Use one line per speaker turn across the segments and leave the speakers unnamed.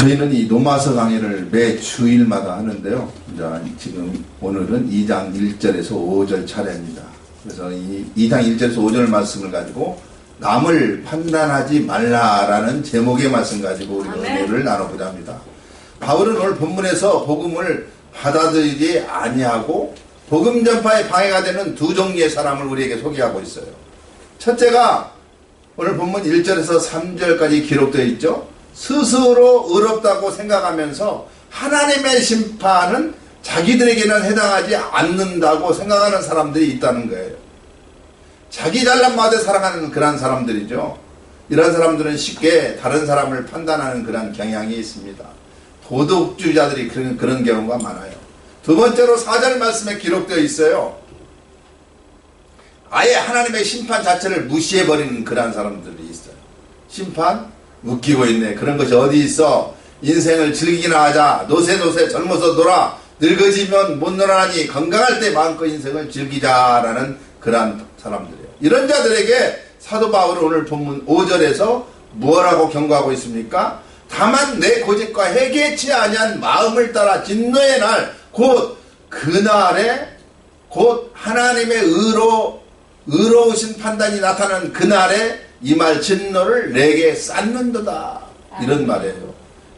저희는 이 노마서 강의를 매 주일마다 하는데요. 지금 오늘은 2장 1절에서 5절 차례입니다. 그래서 이 2장 1절에서 5절 말씀을 가지고 남을 판단하지 말라라는 제목의 말씀 가지고 우리 오늘을 나눠보자 합니다. 바울은 오늘 본문에서 복음을 받아들이지 아니하고 복음 전파에 방해가 되는 두 종류의 사람을 우리에게 소개하고 있어요. 첫째가 오늘 본문 1절에서 3절까지 기록되어 있죠. 스스로 의롭다고 생각하면서 하나님의 심판은 자기들에게는 해당하지 않는다고 생각하는 사람들이 있다는 거예요. 자기 잘난 마음에 살아가는 그런 사람들이죠. 이런 사람들은 쉽게 다른 사람을 판단하는 그런 경향이 있습니다. 도덕주의자들이 그런 경우가 많아요. 두 번째로 4절 말씀에 기록되어 있어요. 아예 하나님의 심판 자체를 무시해버리는 그런 사람들이 있어요. 심판? 웃기고 있네. 그런 것이 어디 있어. 인생을 즐기기나 하자. 노세노세 젊어서 놀아. 늙어지면 못 놀아나니 건강할 때 마음껏 인생을 즐기자라는 그러한 사람들이에요. 이런 자들에게 사도 바울은 오늘 본문 5절에서 뭐라고 경고하고 있습니까? 다만 내 고집과 해개치 아니한 마음을 따라 진노의 날 곧 그날에 곧 하나님의 의로우신 판단이 나타나는 그날에 이 말 진노를 내게 쌓는도다. 이런 말이에요.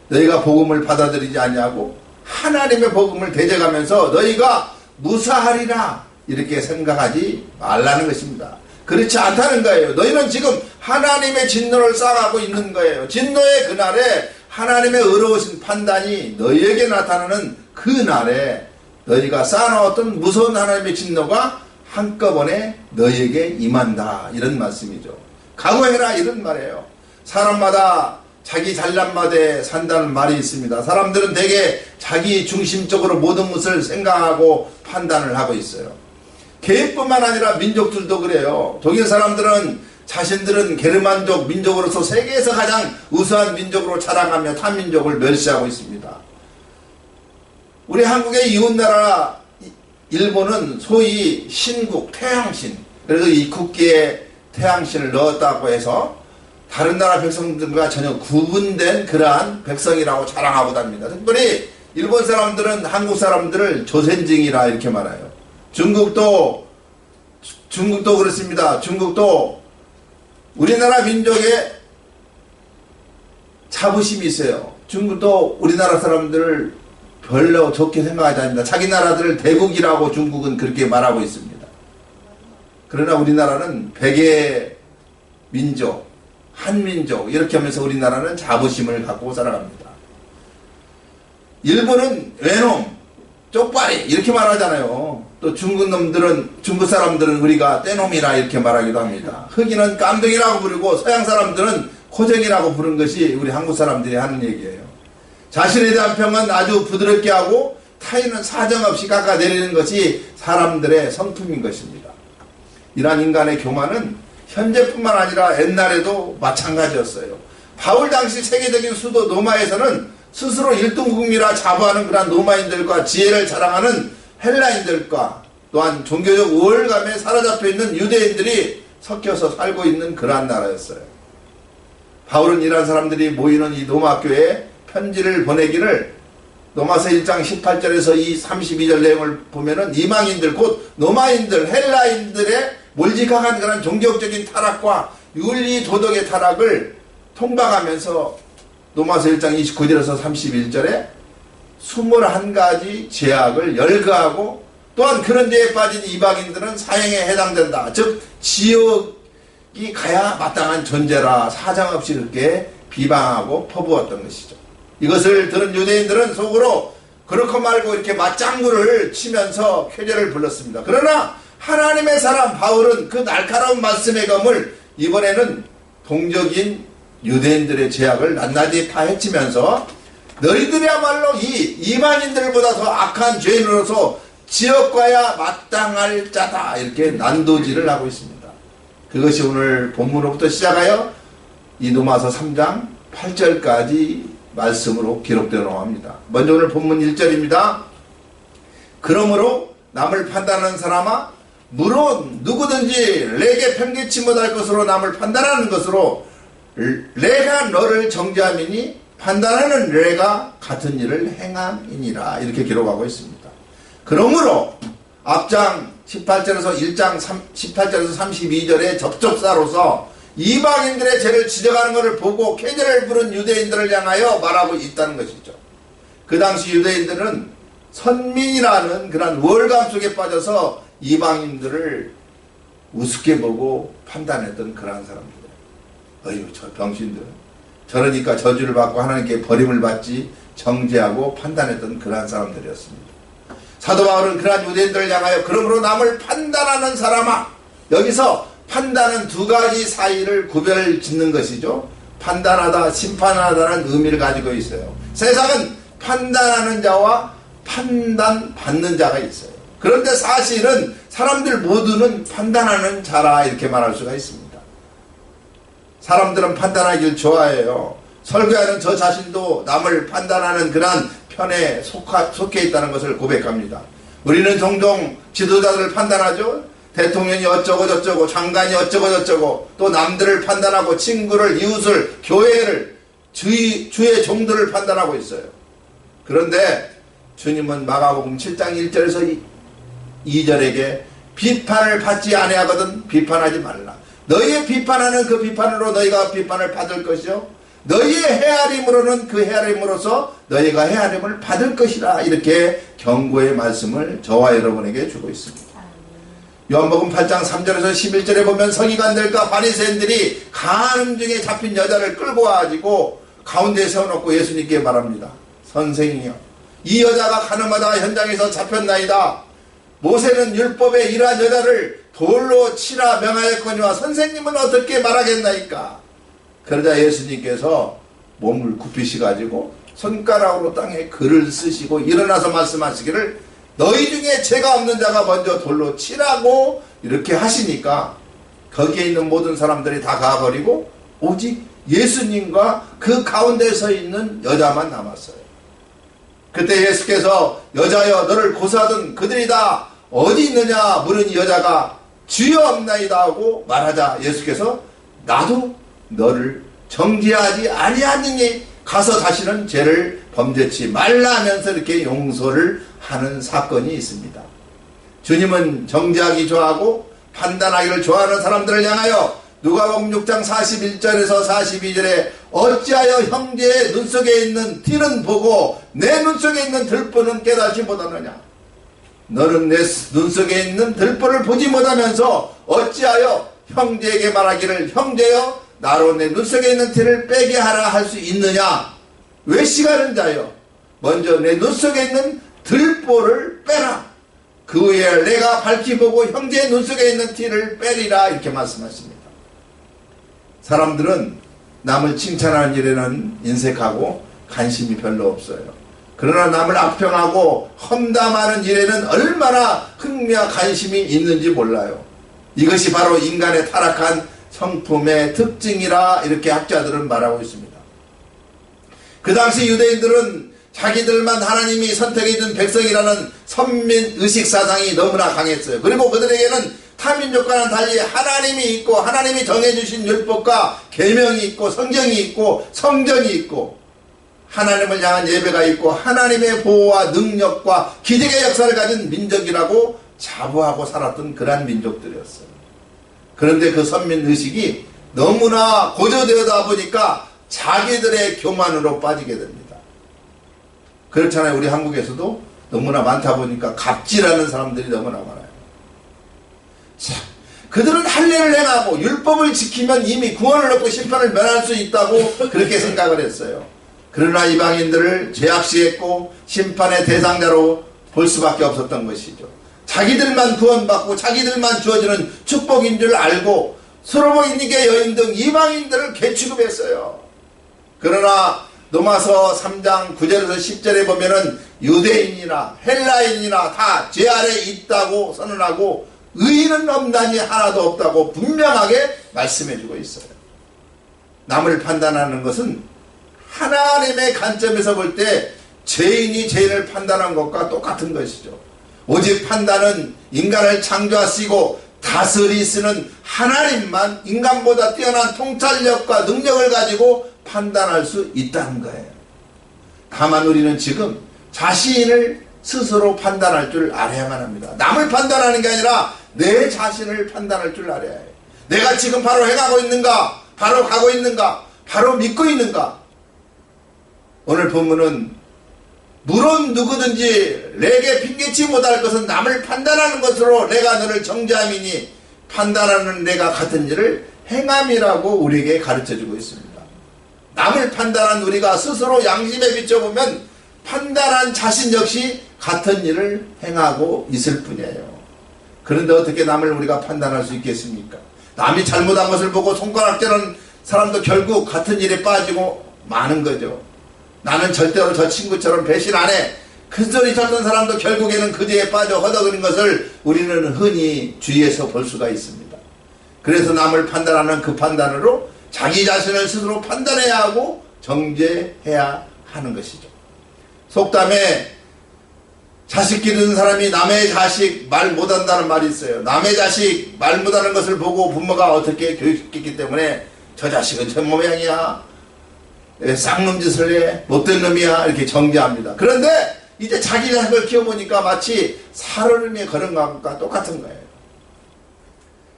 너희가 복음을 받아들이지 아니하고 하나님의 복음을 대적하면서 너희가 무사하리라 이렇게 생각하지 말라는 것입니다. 그렇지 않다는 거예요. 너희는 지금 하나님의 진노를 쌓아가고 있는 거예요. 진노의 그날에 하나님의 의로우신 판단이 너희에게 나타나는 그날에 너희가 쌓아놓았던 무서운 하나님의 진노가 한꺼번에 너희에게 임한다. 이런 말씀이죠. 각오해라 이런 말이에요. 사람마다 자기 잘난 맛에 산다는 말이 있습니다. 사람들은 대개 자기 중심적으로 모든 것을 생각하고 판단을 하고 있어요. 개인뿐만 아니라 민족들도 그래요. 독일 사람들은 자신들은 게르만족 민족으로서 세계에서 가장 우수한 민족으로 자랑하며 타 민족을 멸시하고 있습니다. 우리 한국의 이웃나라 일본은 소위 신국, 태양신, 그래서 이 국기에 태양신을 넣었다고 해서 다른 나라 백성들과 전혀 구분된 그러한 백성이라고 자랑하고 답니다. 특별히 일본 사람들은 한국 사람들을 조센징이라 이렇게 말해요. 중국도 그렇습니다. 중국도 우리나라 민족에 자부심이 있어요. 중국도 우리나라 사람들을 별로 좋게 생각하지 않습니다. 자기 나라들을 대국이라고 중국은 그렇게 말하고 있습니다. 그러나 우리나라는 백의 민족, 한민족 이렇게 하면서 우리나라는 자부심을 갖고 살아갑니다. 일본은 외놈, 쪽발이 이렇게 말하잖아요. 또 중국 사람들은 우리가 떼놈이라 이렇게 말하기도 합니다. 흑인은 깜둥이라고 부르고 서양 사람들은 코쟁이라고 부르는 것이 우리 한국 사람들이 하는 얘기예요. 자신에 대한 평은 아주 부드럽게 하고 타인은 사정없이 깎아내리는 것이 사람들의 성품인 것입니다. 이러한 인간의 교만은 현재뿐만 아니라 옛날에도 마찬가지였어요. 바울 당시 세계적인 수도 로마에서는 스스로 1등국이라 자부하는 그런 로마인들과 지혜를 자랑하는 헬라인들과 또한 종교적 우월감에 사로잡혀 있는 유대인들이 섞여서 살고 있는 그러한 나라였어요. 바울은 이러한 사람들이 모이는 이 로마교회에 편지를 보내기를 로마서 1장 18절에서 이 32절 내용을 보면은 이방인들 곧 로마인들 헬라인들의 몰직한 그런 종교적인 타락과 윤리 도덕의 타락을 통박하면서 로마서 1장 29절에서 31절에 21가지 죄악을 열거하고 또한 그런 죄에 빠진 이방인들은 사형에 해당된다. 즉 지옥이 가야 마땅한 존재라 사정없이 그렇게 비방하고 퍼부었던 것이죠. 이것을 들은 유대인들은 속으로 그렇고 말고 이렇게 맞장구를 치면서 쾌재를 불렀습니다. 그러나 하나님의 사람 바울은 그 날카로운 말씀의 검을 이번에는 동적인 유대인들의 죄악을 낱낱이 파헤치면서 너희들이야말로 이 이방인들보다 더 악한 죄인으로서 지옥 가야 마땅할 자다 이렇게 난도질을 하고 있습니다. 그것이 오늘 본문으로부터 시작하여 이 로마서 3장 8절까지 말씀으로 기록되어 합니다. 먼저 오늘 본문 1절입니다. 그러므로 남을 판단하는 사람아 물론 누구든지 내게 편개치 못할 것으로 남을 판단하는 것으로 내가 너를 정죄함이니 판단하는 내가 같은 일을 행함이니라 이렇게 기록하고 있습니다. 그러므로 앞장 18절에서 18절에서 32절의 접촉사로서 이방인들의 죄를 지적하는 것을 보고 쾌제를 부른 유대인들을 향하여 말하고 있다는 것이죠. 그 당시 유대인들은 선민이라는 그런 월감 속에 빠져서 이방인들을 우습게 보고 판단했던 그러한 사람들. 어휴, 저 병신들. 저러니까 저주를 받고 하나님께 버림을 받지 정죄하고 판단했던 그러한 사람들이었습니다. 사도 바울은 그러한 유대인들을 향하여 그러므로 남을 판단하는 사람아, 여기서 판단은 두 가지 사이를 구별 짓는 것이죠. 판단하다, 심판하다는 의미를 가지고 있어요. 세상은 판단하는 자와 판단받는 자가 있어요. 그런데 사실은 사람들 모두는 판단하는 자라 이렇게 말할 수가 있습니다. 사람들은 판단하기를 좋아해요. 설교하는 저 자신도 남을 판단하는 그러한 편에 속해 있다는 것을 고백합니다. 우리는 종종 지도자들을 판단하죠. 대통령이 어쩌고 저쩌고, 장관이 어쩌고 저쩌고, 또 남들을 판단하고 친구를, 이웃을, 교회를, 주의 종들을 판단하고 있어요. 그런데 주님은 마가복음 7장 1절에서 2절에게 비판을 받지 아니하거든 비판하지 말라. 너희의 비판하는 그 비판으로 너희가 비판을 받을 것이요, 너희의 헤아림으로는 그 헤아림으로서 너희가 헤아림을 받을 것이라. 이렇게 경고의 말씀을 저와 여러분에게 주고 있습니다. 요한복음 8장 3절에서 11절에 보면 서기관들과 바리새인들이 간음 중에 잡힌 여자를 끌고 와가지고 가운데에 세워놓고 예수님께 말합니다. 선생이요, 이 여자가 간음하다가 현장에서 잡혔나이다. 모세는 율법에 이러한 여자를 돌로 치라 명하였거니와 선생님은 어떻게 말하겠나이까. 그러자 예수님께서 몸을 굽히시가지고 손가락으로 땅에 글을 쓰시고 일어나서 말씀하시기를 너희 중에 죄가 없는 자가 먼저 돌로 치라고 이렇게 하시니까 거기에 있는 모든 사람들이 다 가버리고 오직 예수님과 그 가운데 서 있는 여자만 남았어요. 그때 예수께서 여자여 너를 고소하던 그들이 다 어디 있느냐 물으니 여자가 주여 없나이다 하고 말하자 예수께서 나도 너를 정죄하지 아니하느니 가서 다시는 죄를 범죄치 말라 하면서 이렇게 용서를 하는 사건이 있습니다. 주님은 정죄하기 좋아하고 판단하기를 좋아하는 사람들을 향하여 누가복음 6장 41절에서 42절에 어찌하여 형제의 눈 속에 있는 티는 보고 내 눈 속에 있는 들보는 깨닫지 못하느냐. 너는 내 눈 속에 있는 들보를 보지 못하면서 어찌하여 형제에게 말하기를 형제여 나로 내 눈 속에 있는 티를 빼게 하라 할 수 있느냐. 외식하는 자여 먼저 내 눈 속에 있는 들보를 빼라. 그 후에 내가 밝히 보고 형제의 눈 속에 있는 티를 빼리라. 이렇게 말씀하십니다. 사람들은 남을 칭찬하는 일에는 인색하고 관심이 별로 없어요. 그러나 남을 악평하고 험담하는 일에는 얼마나 흥미와 관심이 있는지 몰라요. 이것이 바로 인간의 타락한 성품의 특징이라 이렇게 학자들은 말하고 있습니다. 그 당시 유대인들은 자기들만 하나님이 선택해준 백성이라는 선민의식 사상이 너무나 강했어요. 그리고 그들에게는 타민족과는 달리 하나님이 있고 하나님이 정해주신 율법과 계명이 있고 성경이 있고 성전이 있고 하나님을 향한 예배가 있고 하나님의 보호와 능력과 기적의 역사를 가진 민족이라고 자부하고 살았던 그러한 민족들이었어요. 그런데 그 선민의식이 너무나 고조되다 보니까 자기들의 교만으로 빠지게 됩니다. 그렇잖아요. 우리 한국에서도 너무나 많다 보니까 갑질하는 사람들이 너무나 많아요. 자, 그들은 할례를 행하고 율법을 지키면 이미 구원을 얻고 심판을 면할 수 있다고 그렇게 생각을 했어요. 그러나 이방인들을 죄악시했고 심판의 대상자로 볼 수밖에 없었던 것이죠. 자기들만 구원받고 자기들만 주어지는 축복인 줄 알고 소로보이니게 여인 등 이방인들을 개취급했어요. 그러나 로마서 3장 9절에서 10절에 보면은 유대인이나 헬라인이나 다 죄 아래 있다고 선언하고 의인은 없나니 하나도 없다고 분명하게 말씀해주고 있어요. 남을 판단하는 것은 하나님의 관점에서 볼 때 죄인이 죄인을 판단한 것과 똑같은 것이죠. 오직 판단은 인간을 창조하시고 다스리시는 하나님만 인간보다 뛰어난 통찰력과 능력을 가지고 판단할 수 있다는 거예요. 다만 우리는 지금 자신을 스스로 판단할 줄 알아야만 합니다. 남을 판단하는 게 아니라 내 자신을 판단할 줄 알아야 해요. 내가 지금 바로 행하고 있는가? 바로 가고 있는가? 바로 믿고 있는가? 오늘 본문은 물론 누구든지 내게 핑계치 못할 것은 남을 판단하는 것으로 내가 너를 정죄함이니 판단하는 내가 같은 일을 행함이라고 우리에게 가르쳐주고 있습니다. 남을 판단한 우리가 스스로 양심에 비춰보면 판단한 자신 역시 같은 일을 행하고 있을 뿐이에요. 그런데 어떻게 남을 우리가 판단할 수 있겠습니까? 남이 잘못한 것을 보고 손가락질하는 사람도 결국 같은 일에 빠지고 마는 거죠. 나는 절대로 저 친구처럼 배신 안 해. 큰소리 쳤던 사람도 결국에는 그 죄에 빠져 허덕이는 것을 우리는 흔히 주위에서 볼 수가 있습니다. 그래서 남을 판단하는 그 판단으로 자기 자신을 스스로 판단해야 하고 정죄해야 하는 것이죠. 속담에 자식 기르는 사람이 남의 자식 말 못한다는 말이 있어요. 남의 자식 말 못하는 것을 보고 부모가 어떻게 교육시켰기 때문에 저 자식은 저 모양이야, 쌍놈 짓을 해, 못된 놈이야, 이렇게 정죄합니다. 그런데 이제 자기 자식을 키워보니까 마치 살얼음에 걸은 것과 똑같은 거예요.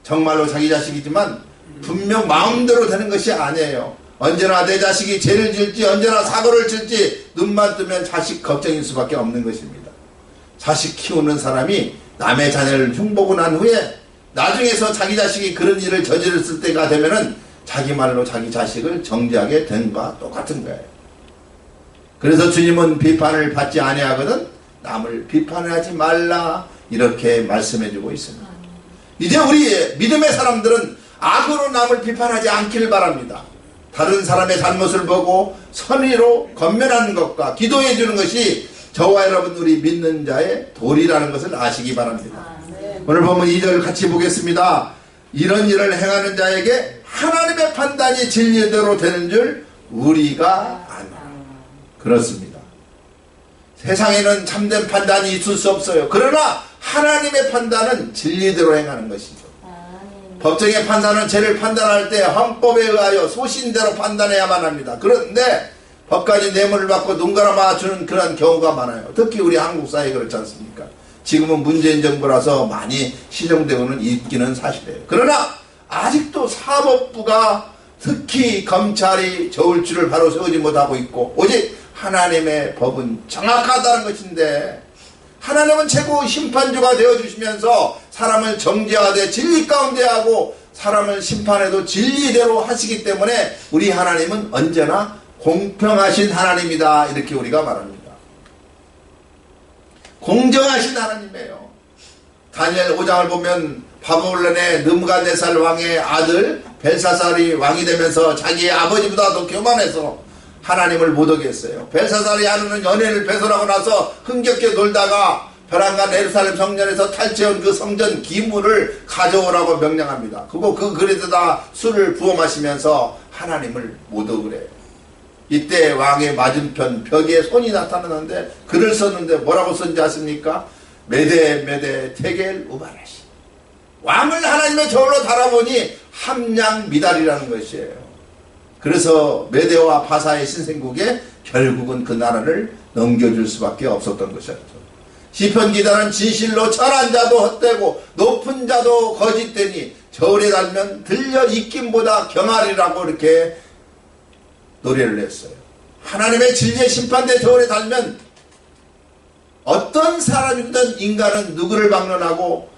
정말로 자기 자식이지만 분명 마음대로 되는 것이 아니에요. 언제나 내 자식이 죄를 지을지 언제나 사고를 칠지 눈만 뜨면 자식 걱정일 수밖에 없는 것입니다. 자식 키우는 사람이 남의 자녀를 흉보고 난 후에 나중에서 자기 자식이 그런 일을 저질렀을 때가 되면은 자기 말로 자기 자식을 정죄하게 된 것과 똑같은 거예요. 그래서 주님은 비판을 받지 아니하거든 남을 비판하지 말라 이렇게 말씀해 주고 있습니다. 이제 우리 믿음의 사람들은 악으로 남을 비판하지 않기를 바랍니다. 다른 사람의 잘못을 보고 선의로 건면하는 것과 기도해 주는 것이 저와 여러분 우리 믿는 자의 도리라는 것을 아시기 바랍니다. 오늘 보면 2절 같이 보겠습니다. 이런 일을 행하는 자에게 하나님의 판단이 진리대로 되는 줄 우리가 아노라. 그렇습니다. 세상에는 참된 판단이 있을 수 없어요. 그러나 하나님의 판단은 진리대로 행하는 것이죠. 법정의 판사는 죄를 판단할 때 헌법에 의하여 소신대로 판단해야만 합니다. 그런데 법까지 뇌물을 받고 눈 감아주는 그런 경우가 많아요. 특히 우리 한국 사회에 그렇지 않습니까? 지금은 문재인 정부라서 많이 시정되고는 있기는 사실이에요. 그러나 아직도 사법부가 특히 검찰이 저울 줄을 바로 세우지 못하고 있고 오직 하나님의 법은 정확하다는 것인데 하나님은 최고 심판주가 되어주시면서 사람을 정죄하되 진리 가운데 하고 사람을 심판해도 진리대로 하시기 때문에 우리 하나님은 언제나 공평하신 하나님이다 이렇게 우리가 말합니다. 공정하신 하나님이에요. 다니엘 5장을 보면 바벨론의 느부갓네살 왕의 아들 벨사살이 왕이 되면서 자기의 아버지보다 더 교만해서 하나님을 못 어겼어요. 벨사살이 하루는 연예인을 배설하고 나서 흥겹게 놀다가 벼랑간 예루살렘 성전에서 탈취한 그 성전 기물을 가져오라고 명령합니다. 그리고 그 그릇에다 술을 부어 마시면서 하나님을 못 어그래요. 이때 왕의 맞은편 벽에 손이 나타나는데 글을 썼는데 뭐라고 썼는지 아십니까? 메데 메데 테겔 우바라시. 왕을 하나님의 저울로 달아보니 함량미달이라는 것이에요. 그래서 메데와 바사의 신생국에 결국은 그 나라를 넘겨줄 수밖에 없었던 것이었죠. 시편 기자는 진실로 천한 자도 헛되고 높은 자도 거짓되니 저울에 달면 들려 익힘보다 경하리라고 이렇게 노래를 했어요. 하나님의 진리의 심판대 저울에 달면 어떤 사람이든 인간은 누구를 막론하고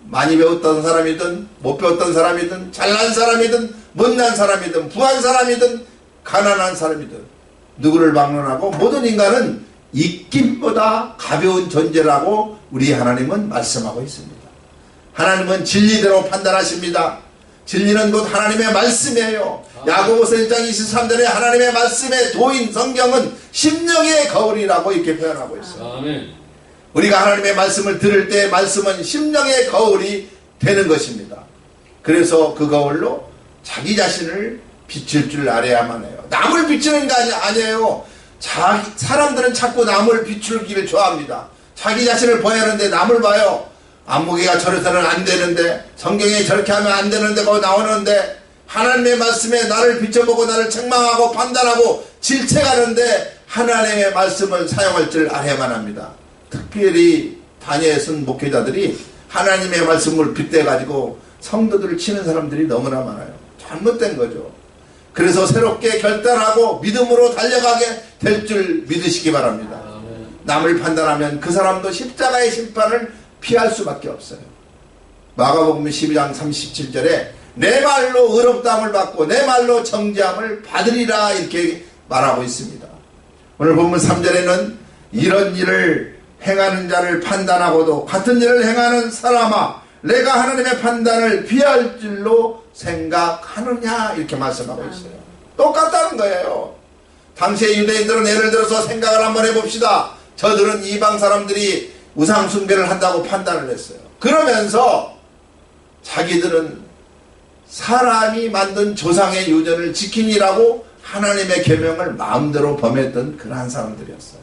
많이 배웠던 사람이든 못 배웠던 사람이든 잘난 사람이든 못난 사람이든 부한 사람이든 가난한 사람이든 누구를 막론하고 모든 인간은 익힘보다 가벼운 존재라고 우리 하나님은 말씀하고 있습니다. 하나님은 진리대로 판단하십니다. 진리는 곧 하나님의 말씀이에요. 야고보서 1장 23절에 하나님의 말씀의 도인 성경은 심령의 거울이라고 이렇게 표현하고 있어요.
아멘.
우리가 하나님의 말씀을 들을 때 말씀은 심령의 거울이 되는 것입니다. 그래서 그 거울로 자기 자신을 비칠 줄 알아야만 해요. 남을 비추는 게 아니에요. 사람들은 자꾸 남을 비추기를 좋아합니다. 자기 자신을 봐야 하는데 남을 봐요. 안목이가 저래서는 안 되는데, 성경에 저렇게 하면 안 되는데 그거 나오는데, 하나님의 말씀에 나를 비춰보고 나를 책망하고 판단하고 질책하는데 하나님의 말씀을 사용할 줄 알아야만 합니다. 특별히 단예에 쓴 목회자들이 하나님의 말씀을 빗대가지고 성도들을 치는 사람들이 너무나 많아요. 잘못된 거죠. 그래서 새롭게 결단하고 믿음으로 달려가게 될 줄 믿으시기 바랍니다. 남을 판단하면 그 사람도 십자가의 심판을 피할 수밖에 없어요. 마가복음 12장 37절에 내 말로 의롭다함을 받고 내 말로 정죄함을 받으리라 이렇게 말하고 있습니다. 오늘 본문 3절에는 이런 일을 행하는 자를 판단하고도 같은 일을 행하는 사람아 내가 하나님의 판단을 피할 줄로 생각하느냐 이렇게 말씀하고 있어요. 똑같다는 거예요. 당시의 유대인들은 예를 들어서 생각을 한번 해봅시다. 저들은 이방 사람들이 우상 숭배를 한다고 판단을 했어요. 그러면서 자기들은 사람이 만든 조상의 유전을 지키니라고 하나님의 계명을 마음대로 범했던 그러한 사람들이었어요.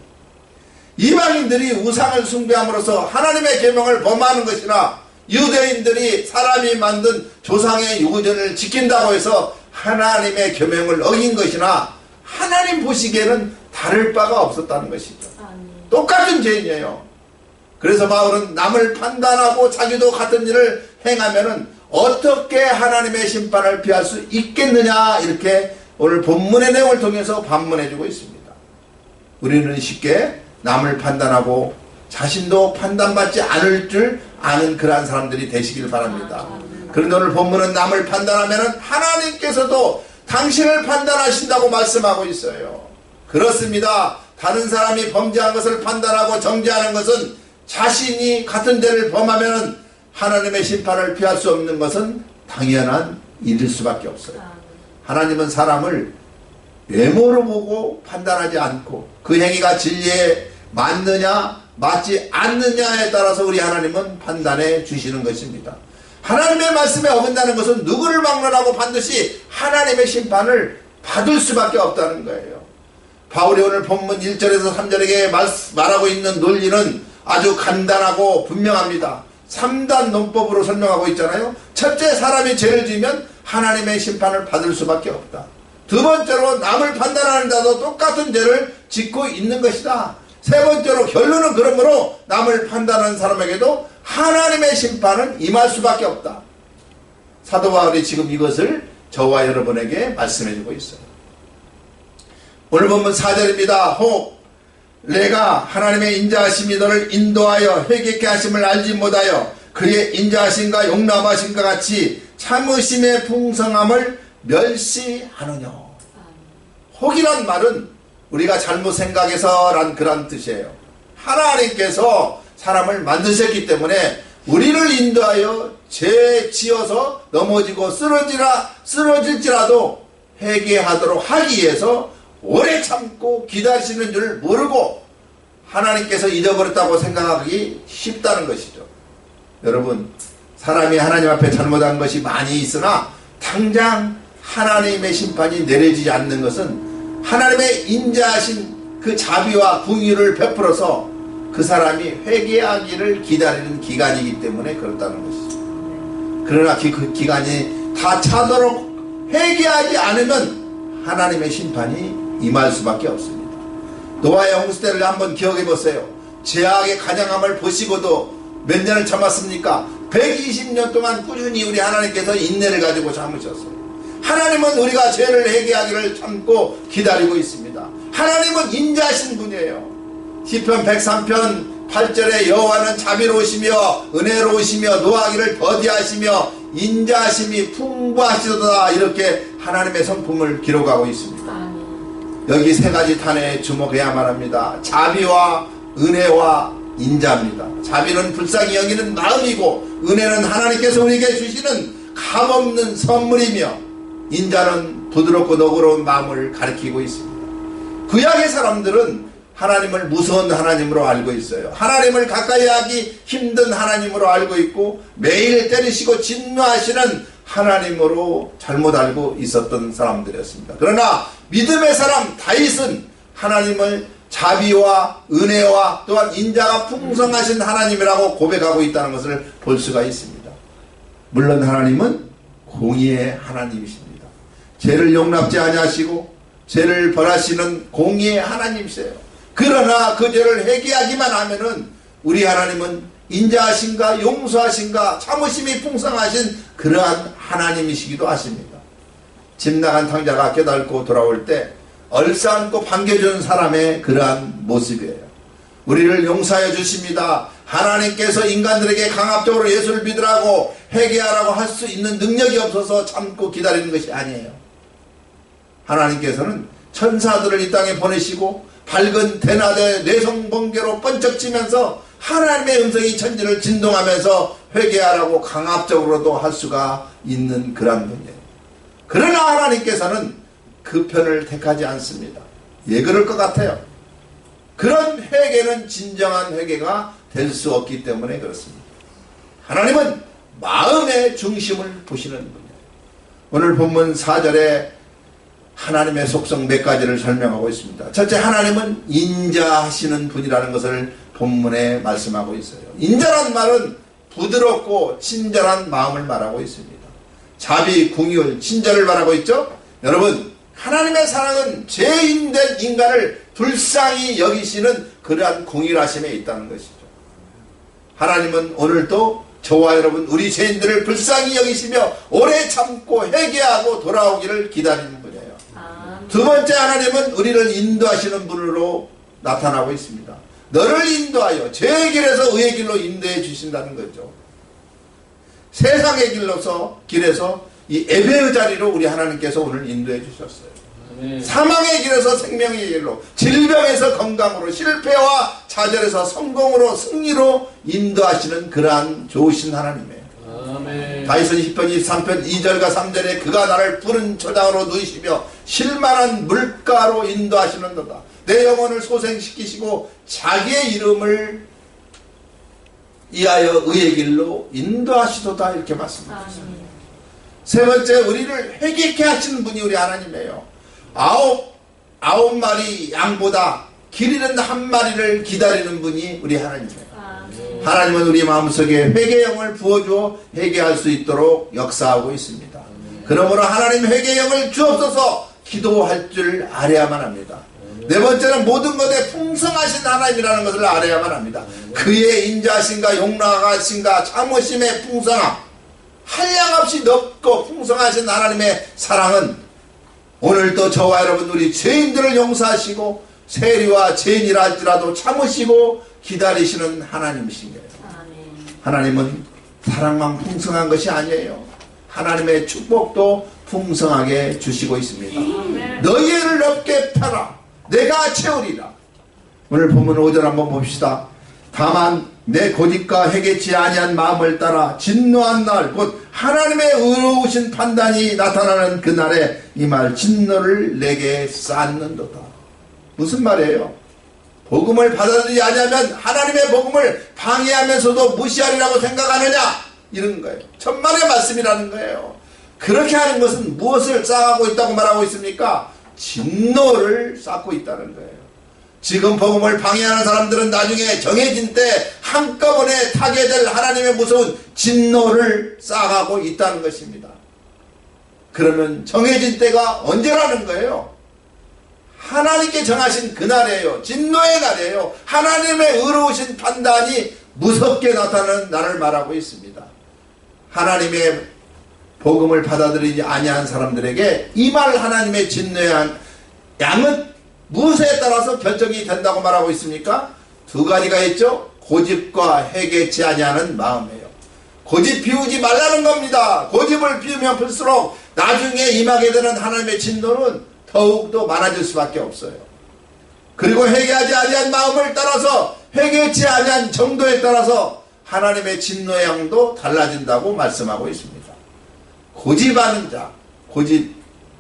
이방인들이 우상을 숭배함으로써 하나님의 계명을 범하는 것이나 유대인들이 사람이 만든 조상의 유전을 지킨다고 해서 하나님의 계명을 어긴 것이나 하나님 보시기에는 다를 바가 없었다는 것이죠. 똑같은 죄인이에요. 그래서 바울은 남을 판단하고 자기도 같은 일을 행하면은 어떻게 하나님의 심판을 피할 수 있겠느냐 이렇게 오늘 본문의 내용을 통해서 반문해주고 있습니다. 우리는 쉽게 남을 판단하고 자신도 판단받지 않을 줄 아는 그러한 사람들이 되시길 바랍니다. 그런데 오늘 본문은 남을 판단하면 하나님께서도 당신을 판단하신다고 말씀하고 있어요. 그렇습니다. 다른 사람이 범죄한 것을 판단하고 정죄하는 것은 자신이 같은 죄를 범하면 하나님의 심판을 피할 수 없는 것은 당연한 일일 수밖에 없어요. 하나님은 사람을 외모로 보고 판단하지 않고 그 행위가 진리에 맞느냐 맞지 않느냐에 따라서 우리 하나님은 판단해 주시는 것입니다. 하나님의 말씀에 어긋나는 것은 누구를 막론하고 반드시 하나님의 심판을 받을 수밖에 없다는 거예요. 바울이 오늘 본문 1절에서 3절에게 말하고 있는 논리는 아주 간단하고 분명합니다. 3단 논법으로 설명하고 있잖아요. 첫째, 사람이 죄를 지으면 하나님의 심판을 받을 수밖에 없다. 두 번째로, 남을 판단하는 자도 똑같은 죄를 짓고 있는 것이다. 세 번째로, 결론은 그러므로 남을 판단하는 사람에게도 하나님의 심판은 임할 수밖에 없다. 사도 바울이 지금 이것을 저와 여러분에게 말씀해주고 있어요. 오늘 본문 4절입니다. 혹 내가 하나님의 인자하심이 너를 인도하여 회개케 하심을 알지 못하여 그의 인자하심과 용납하심과 같이 참으심의 풍성함을 멸시하느냐. 혹이란 말은 우리가 잘못 생각해서란 그런 뜻이에요. 하나님께서 사람을 만드셨기 때문에 우리를 인도하여 죄 지어서 넘어지고 쓰러질지라도 회개하도록 하기 위해서 오래 참고 기다리시는 줄 모르고 하나님께서 잊어버렸다고 생각하기 쉽다는 것이죠. 여러분, 사람이 하나님 앞에 잘못한 것이 많이 있으나 당장 하나님의 심판이 내려지지 않는 것은 하나님의 인자하신 그 자비와 궁유를 베풀어서 그 사람이 회개하기를 기다리는 기간이기 때문에 그렇다는 것이죠. 그러나 그 기간이 다 차도록 회개하지 않으면 하나님의 심판이 임할 수밖에 없습니다. 노아의 홍수 때를 한번 기억해 보세요. 죄악의 가장함을 보시고도 몇 년을 참았습니까? 120년 동안 꾸준히 우리 하나님께서 인내를 가지고 참으셨어요. 하나님은 우리가 죄를 회개하기를 참고 기다리고 있습니다. 하나님은 인자하신 분이에요. 시편 103편 8절에 여호와는 자비로우시며 은혜로우시며 노하기를 더디하시며 인자하심이 풍부하시도다 이렇게 하나님의 성품을 기록하고 있습니다. 여기 세 가지 탄에 주목해야만 합니다. 자비와 은혜와 인자입니다. 자비는 불쌍히 여기는 마음이고 은혜는 하나님께서 우리에게 주시는 값없는 선물이며 인자는 부드럽고 너그러운 마음을 가리키고 있습니다. 구약의 사람들은 하나님을 무서운 하나님으로 알고 있어요. 하나님을 가까이 하기 힘든 하나님으로 알고 있고 매일 때리시고 진노하시는 하나님으로 잘못 알고 있었던 사람들이었습니다. 그러나 믿음의 사람 다윗은 하나님을 자비와 은혜와 또한 인자가 풍성하신 하나님이라고 고백하고 있다는 것을 볼 수가 있습니다. 물론 하나님은 공의의 하나님이십니다. 죄를 용납지 아니하시고 죄를 벌하시는 공의의 하나님이세요. 그러나 그 죄를 회개하기만 하면은 우리 하나님은 인자하신가 용서하신가 참으심이 풍성하신 그러한 하나님이시기도 하십니다. 집 나간 탕자가 깨닫고 돌아올 때 얼싸안고 반겨주는 사람의 그러한 모습이에요. 우리를 용서하여 주십니다. 하나님께서 인간들에게 강압적으로 예수를 믿으라고 회개하라고 할 수 있는 능력이 없어서 참고 기다리는 것이 아니에요. 하나님께서는 천사들을 이 땅에 보내시고 밝은 대낮에 뇌성번개로 번쩍치면서 하나님의 음성이 천지를 진동하면서 회개하라고 강압적으로도 할 수가 있는 그런 분이에요. 그러나 하나님께서는 그 편을 택하지 않습니다. 예, 그럴 것 같아요. 그런 회개는 진정한 회개가 될 수 없기 때문에 그렇습니다. 하나님은 마음의 중심을 보시는 분이에요. 오늘 본문 4절에 하나님의 속성 몇 가지를 설명하고 있습니다. 첫째, 하나님은 인자하시는 분이라는 것을 본문에 말씀하고 있어요. 인자란 말은 부드럽고 친절한 마음을 말하고 있습니다. 자비, 궁율, 친절을 말하고 있죠. 여러분, 하나님의 사랑은 죄인된 인간을 불쌍히 여기시는 그러한 공의하심에 있다는 것이죠. 하나님은 오늘도 저와 여러분 우리 죄인들을 불쌍히 여기시며 오래 참고 회개하고 돌아오기를 기다리는 분이에요. 두 번째, 하나님은 우리를 인도하시는 분으로 나타나고 있습니다. 너를 인도하여 죄의 길에서 의의 길로 인도해 주신다는 거죠. 세상의 길에서 이 예배의 자리로 우리 하나님께서 오늘 인도해 주셨어요. 사망의 길에서 생명의 길로, 질병에서 건강으로, 실패와 좌절에서 성공으로, 승리로 인도하시는 그러한 좋으신 하나님이에요. 다윗은 10편 23편 2절과 3절에 그가 나를 푸른 초장으로 누이시며 실만한 물가로 인도하시는도다. 내 영혼을 소생시키시고 자기의 이름을 이하여 의의 길로 인도하시도다, 이렇게 말씀하셨습니다. 세 번째, 우리를 회개케 하시는 분이 우리 하나님이에요. 아홉 마리 양보다 길 잃은 한 마리를 기다리는 분이 우리 하나님이에요. 하나님은 우리 마음속에 회개영을 부어주어 회개할 수 있도록 역사하고 있습니다. 그러므로 하나님 회개영을 주옵소서 기도할 줄 알아야만 합니다. 네 번째는 모든 것에 풍성하신 하나님이라는 것을 알아야만 합니다. 그의 인자하신가 용납하신가 참으심의 풍성함, 한량없이 넓고 풍성하신 하나님의 사랑은 오늘도 저와 여러분 우리 죄인들을 용서하시고 세리와 죄인이라 할지라도 참으시고 기다리시는 하나님이신 거예요. 하나님은 사랑만 풍성한 것이 아니에요. 하나님의 축복도 풍성하게 주시고 있습니다. 너희를 넓게 펴라, 내가 채우리라. 오늘 본문 5절 한번 봅시다. 다만 내 고집과 회개치 아니한 마음을 따라 진노한 날, 곧 하나님의 의로우신 판단이 나타나는 그날에 이 말 진노를 내게 쌓는도다. 무슨 말이에요? 복음을 받아들이지 않으면 하나님의 복음을 방해하면서도 무시하리라고 생각하느냐, 이런 거예요. 천만의 말씀이라는 거예요. 그렇게 하는 것은 무엇을 쌓아가고 있다고 말하고 있습니까? 진노를 쌓고 있다는 거예요. 지금 복음을 방해하는 사람들은 나중에 정해진 때 한꺼번에 타게 될 하나님의 무서운 진노를 쌓아가고 있다는 것입니다. 그러면 정해진 때가 언제라는 거예요? 하나님께 정하신 그날이에요. 진노의 날이에요. 하나님의 의로우신 판단이 무섭게 나타나는 날을 말하고 있습니다. 하나님의 복음을 받아들이지 아니한 사람들에게 이 말 하나님의 진노의 양은 무엇에 따라서 결정이 된다고 말하고 있습니까? 두 가지가 있죠. 고집과 회개치 아니하는 마음이에요. 고집 피우지 말라는 겁니다. 고집을 피우면 필수록 나중에 임하게 되는 하나님의 진노는 더욱더 많아질 수밖에 없어요. 그리고 회개하지 아니한 마음을 따라서, 회개치 아니한 정도에 따라서 하나님의 진노의 양도 달라진다고 말씀하고 있습니다. 고집하는 자, 고집,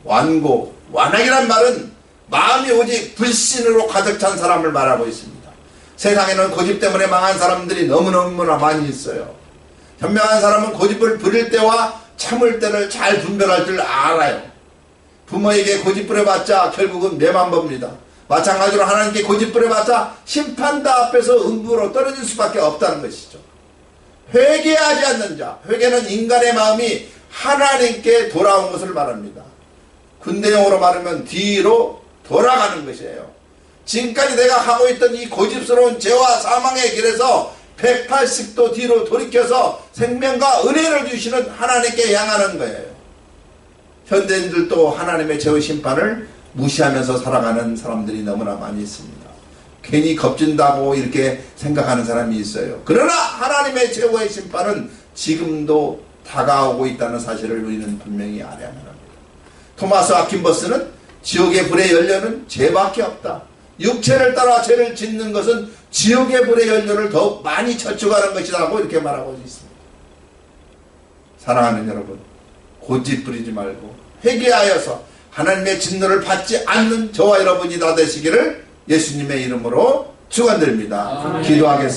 완고, 완악이란 말은 마음이 오직 불신으로 가득 찬 사람을 말하고 있습니다. 세상에는 고집 때문에 망한 사람들이 너무너무나 많이 있어요. 현명한 사람은 고집을 부릴 때와 참을 때를 잘 분별할 줄 알아요. 부모에게 고집 부려봤자 결국은 매만 봅니다. 마찬가지로 하나님께 고집부려봤자 심판다 앞에서 음부로 떨어질 수밖에 없다는 것이죠. 회개하지 않는 자, 회개는 인간의 마음이 하나님께 돌아온 것을 말합니다. 군대용어로 말하면 뒤로 돌아가는 것이에요. 지금까지 내가 하고 있던 이 고집스러운 죄와 사망의 길에서 180도 뒤로 돌이켜서 생명과 은혜를 주시는 하나님께 향하는 거예요. 현대인들도 하나님의 죄의 심판을 무시하면서 살아가는 사람들이 너무나 많이 있습니다. 괜히 겁진다고 이렇게 생각하는 사람이 있어요. 그러나 하나님의 최고의 심판은 지금도 다가오고 있다는 사실을 우리는 분명히 알아야만 합니다. 토마스 아킨버스는 지옥의 불의 연료는 죄밖에 없다. 육체를 따라 죄를 짓는 것은 지옥의 불의 연료를 더욱 많이 저축하는 것이라고 이렇게 말하고 있습니다. 사랑하는 여러분, 고집 부리지 말고 회개하여서 하나님의 진노를 받지 않는 저와 여러분이 다 되시기를 예수님의 이름으로 축원드립니다. 기도하겠습니다.